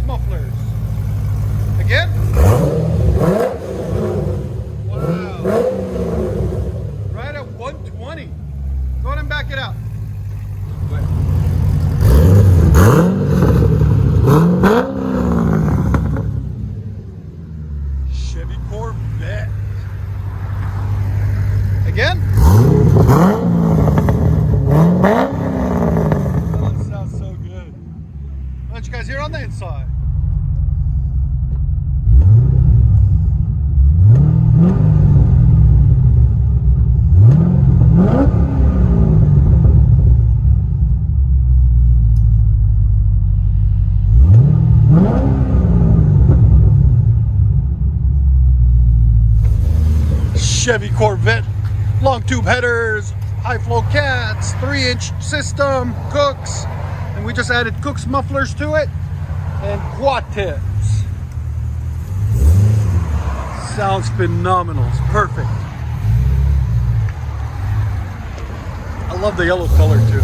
mufflers. Again. Wow. Right at 120. Go ahead and back it out. Chevy Corvette. Again. Oh, that sounds so good. Why don't you guys hear on the inside? Chevy Corvette, long tube headers, high flow cats, 3-inch system, KOOKS, and we just added KOOKS mufflers to it, and quad tips. Sounds phenomenal, it's perfect. I love the yellow color too.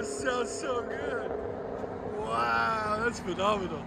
Sounds so good. Wow, that's phenomenal.